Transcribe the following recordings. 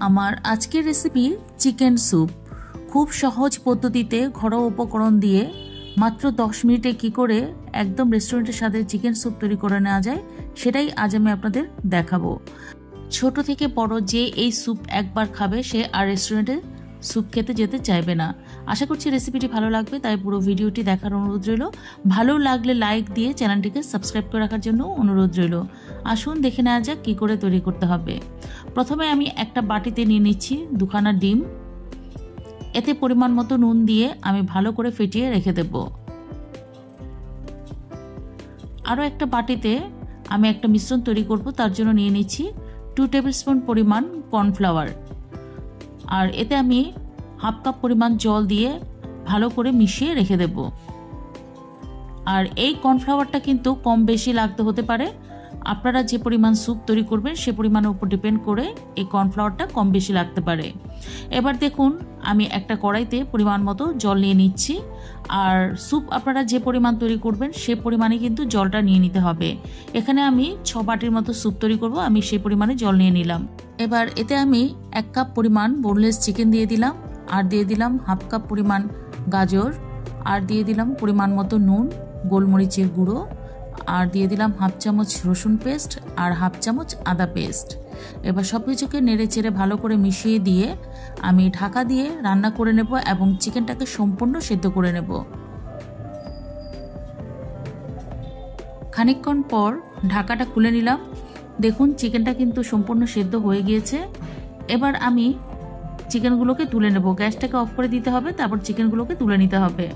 আমার আজকের recipe chicken soup. খুব সহজ পদ্ধতিতে ঘরোয়া উপকরণ দিয়ে মাত্র 10 মিনিটে কি করে একদম রেস্টুরেন্টের স্বাদের চিকেন স্যুপ তৈরি করে নেওয়া যায় সেটাই আজ আমি আপনাদের দেখাবো। ছোট থেকে বড় যে এই স্যুপ একবার খাবে সে আর রেস্টুরেন্টে স্যুপ খেতে যেতে চাইবে না। আশা করছি রেসিপিটি ভালো লাগবে, তাই পুরো ভিডিওটি দেখার অনুরোধ রইল। ভালো লাগলে লাইক দিয়ে চ্যানেলটিকে সাবস্ক্রাইব করে রাখার জন্য অনুরোধ রইল। আসুন দেখে নেওয়া যাক কী করে তৈরি করতে হবে। প্রথমে আমি একটা বাটিতে নিয়ে নিচ্ছি দুখানা ডিম। এতে পরিমাণ মতো নুন দিয়ে আমি ভালো করে ফেটিয়ে রেখে দেব। আরও একটা বাটিতে আমি একটা মিশ্রণ তৈরি করব, তার জন্য নিয়ে নিচ্ছি 2 টেবিল স্পুন পরিমাণ কর্নফ্লাওয়ার। আর এতে আমি হাফ কাপ পরিমাণ জল দিয়ে ভালো করে মিশিয়ে রেখে দেব। আর এই কর্নফ্লাওয়ারটা কিন্তু কম বেশি লাগতে হতে পারে, আপনারা যে পরিমাণ স্যুপ তৈরি করবেন সে পরিমাণের উপর ডিপেন্ড করে এই কর্নফ্লাওয়ারটা কম বেশি লাগতে পারে। এবার দেখুন আমি একটা কড়াইতে পরিমাণ মতো জল নিয়ে নিচ্ছি। আর স্যুপ আপনারা যে পরিমাণ তৈরি করবেন সে পরিমাণে কিন্তু জলটা নিয়ে নিতে হবে। এখানে আমি 6 বাটির মতো স্যুপ তৈরি করব, আমি সেই পরিমাণে জল নিয়ে নিলাম। এবার এতে আমি 1 কাপ পরিমাণ বোনলেস চিকেন দিয়ে দিলাম, আর দিয়ে দিলাম হাফ কাপ পরিমাণ গাজর, আর দিয়ে দিলাম পরিমাণ মতো নুন, গোলমরিচের গুঁড়ো, আর দিয়ে দিলাম হাফ চামচ রসুন পেস্ট আর হাফ চামচ আদা পেস্ট। এবার সব কিছুকে নেড়ে চেড়ে ভালো করে মিশিয়ে দিয়ে আমি ঢাকা দিয়ে রান্না করে নেব এবং চিকেনটাকে সম্পূর্ণ সেদ্ধ করে নেব। খানিকক্ষণ পর ঢাকাটা খুলে নিলাম। দেখুন চিকেনটা কিন্তু সম্পূর্ণ সেদ্ধ হয়ে গিয়েছে। এবার আমি চিকেনগুলোকে তুলে নেব। গ্যাসটাকে অফ করে দিতে হবে, তারপর চিকেনগুলোকে তুলে নিতে হবে।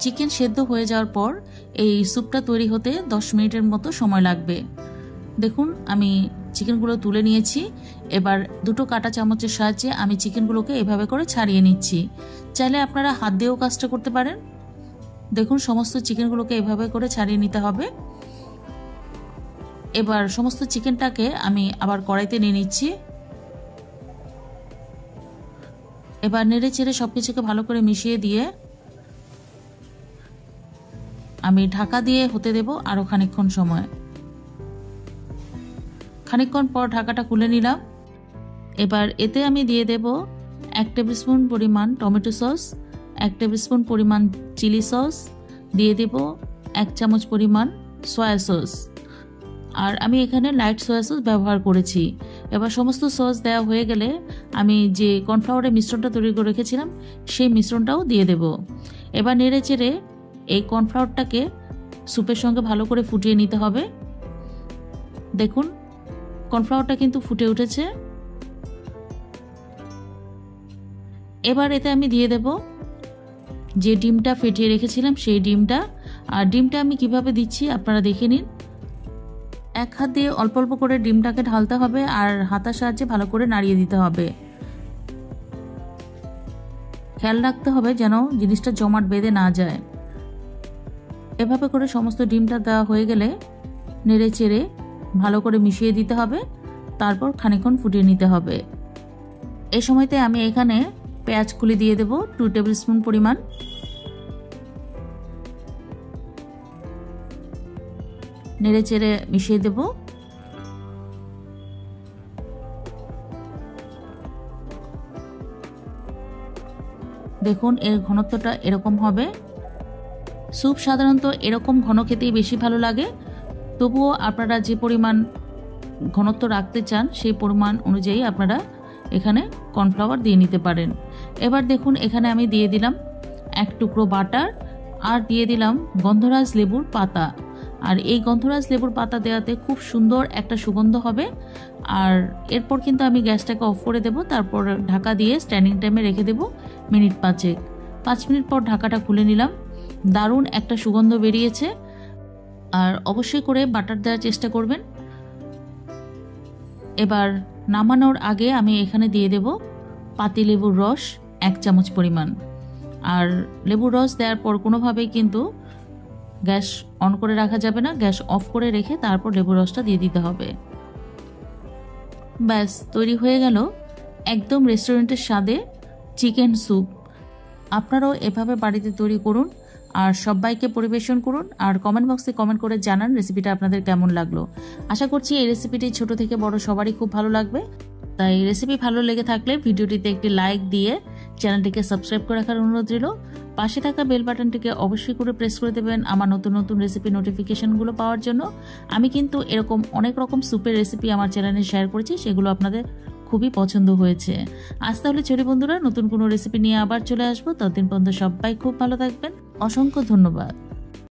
চিকেন সেদ্ধ হয়ে যাওয়ার পর এই স্যুপটা তৈরি হতে 10 মিনিটের মতো সময় লাগবে। দেখুন আমি চিকেনগুলো তুলে নিয়েছি। এবার দুটো কাঁটা চামচের সাহায্যে আমি চিকেনগুলোকে এভাবে করে ছাড়িয়ে নিচ্ছি। চাইলে আপনারা হাত দিয়েও কাজটা করতে পারেন। দেখুন সমস্ত চিকেনগুলোকে এভাবে করে ছাড়িয়ে নিতে হবে। এবার সমস্ত চিকেনটাকে আমি আবার কড়াইতে নিয়ে নিচ্ছি। এবার নেড়ে চেড়ে সবকিছুকে ভালো করে মিশিয়ে দিয়ে আমি ঢাকা দিয়ে হতে দেব আরো খানিকক্ষণ সময়। খানিকক্ষণ পর ঢাকাটা খুলে নিলাম। এবার এতে আমি দিয়ে দেব 1 টেবিল স্পুন পরিমাণ টমেটো সস, 1 টেবিল স্পুন পরিমাণ চিলি সস, দিয়ে দেব 1 চামচ পরিমাণ সয়া সস। আর আমি এখানে লাইট সয়া সস ব্যবহার করেছি। এবার সমস্ত সস দেওয়া হয়ে গেলে আমি যে কর্নফ্লাওয়ারের মিশ্রণটা তৈরি করে রেখেছিলাম সেই মিশ্রণটাও দিয়ে দেব। এবার নেড়ে চেড়ে এই কর্নফ্লাওয়ারটাকে স্যুপের সঙ্গে ভালো করে ফুটিয়ে নিতে হবে। দেখুন কর্নফ্লাওয়ারটা কিন্তু ফুটে উঠেছে। এবার এতে আমি দিয়ে দেব যে ডিমটা ফেটিয়ে রেখেছিলাম সেই ডিমটা। আর ডিমটা আমি কিভাবে দিচ্ছি আপনারা দেখে নিন। এক হাত দিয়ে অল্প অল্প করে ডিমটাকে ঢালতে হবে আর হাতার সাহায্যে ভালো করে নাড়িয়ে দিতে হবে। খেয়াল রাখতে হবে যেন জিনিসটা জমাট বেঁধে না যায়। এভাবে করে সমস্ত ডিমটা দেওয়া হয়ে গেলে নেড়ে চেড়ে ভালো করে মিশিয়ে দিতে হবে, তারপর খানিকক্ষণ ফুটিয়ে নিতে হবে। এই সময়তে আমি এখানে পেঁয়াজ কুলি দিয়ে দেব 2 টেবিল স্পুন পরিমাণ। নেড়ে চেড়ে মিশিয়ে দেব। দেখুন এর ঘনত্বটা এরকম হবে। স্যুপ সাধারণত এরকম ঘন খেতেই বেশি ভালো লাগে, তবুও আপনারা যে পরিমাণ ঘনত্ব রাখতে চান সেই পরিমাণ অনুযায়ী আপনারা এখানে কর্নফ্লাওয়ার দিয়ে নিতে পারেন। এবার দেখুন এখানে আমি দিয়ে দিলাম 1 টুকরো বাটার, আর দিয়ে দিলাম গন্ধরাজ লেবুর পাতা। আর এই গন্ধরাজ লেবুর পাতা দেওয়াতে খুব সুন্দর একটা সুগন্ধ হবে। আর এরপর কিন্তু আমি গ্যাসটাকে অফ করে দেব, তারপর ঢাকা দিয়ে স্ট্যান্ডিং টাইমে রেখে দেব মিনিট 5। 5 মিনিট পর ঢাকাটা খুলে নিলাম। দারুণ একটা সুগন্ধ বেরিয়েছে। আর অবশ্যই করে বাটার দেওয়ার চেষ্টা করবেন। এবার নামানোর আগে আমি এখানে দিয়ে দেব পাতিলেবুর রস 1 চামচ পরিমাণ। আর লেবুর রস দেওয়ার পর কোনোভাবেই কিন্তু গ্যাস অন করে রাখা যাবে না, গ্যাস অফ করে রেখে তারপর লেবুর রসটা দিয়ে দিতে হবে। ব্যাস তৈরি হয়ে গেল একদম রেস্টুরেন্টের স্বাদে চিকেন স্যুপ। আপনারাও এভাবে বাড়িতে তৈরি করুন। আর সবাইকে পরিবেশন করুন আর কমেন্ট বক্সে কমেন্ট করে জানান রেসিপিটা আপনাদের কেমন লাগলো। আশা করছি এই রেসিপিটি ছোট থেকে বড় সবারই খুব ভালো লাগবে। তাই রেসিপি ভালো লেগে থাকলে ভিডিওটিতে একটি লাইক দিয়ে চ্যানেলটিকে সাবস্ক্রাইব করে রাখার অনুরোধ রইল। পাশে থাকা বেল বাটনটিকে অবশ্যই করে প্রেস করে দেবেন আমার নতুন নতুন রেসিপি নোটিফিকেশনগুলো পাওয়ার জন্য। আমি কিন্তু এরকম অনেক রকম স্যুপের রেসিপি আমার চ্যানেলে শেয়ার করেছি, সেগুলো আপনাদের খুবই পছন্দ হয়েছে। আজ তাহলে চলি বন্ধুরা, নতুন কোনো রেসিপি নিয়ে আবার চলে আসবো। ততদিন পর্যন্ত সবাই খুব ভালো থাকবেন। অসংখ্য ধন্যবাদ।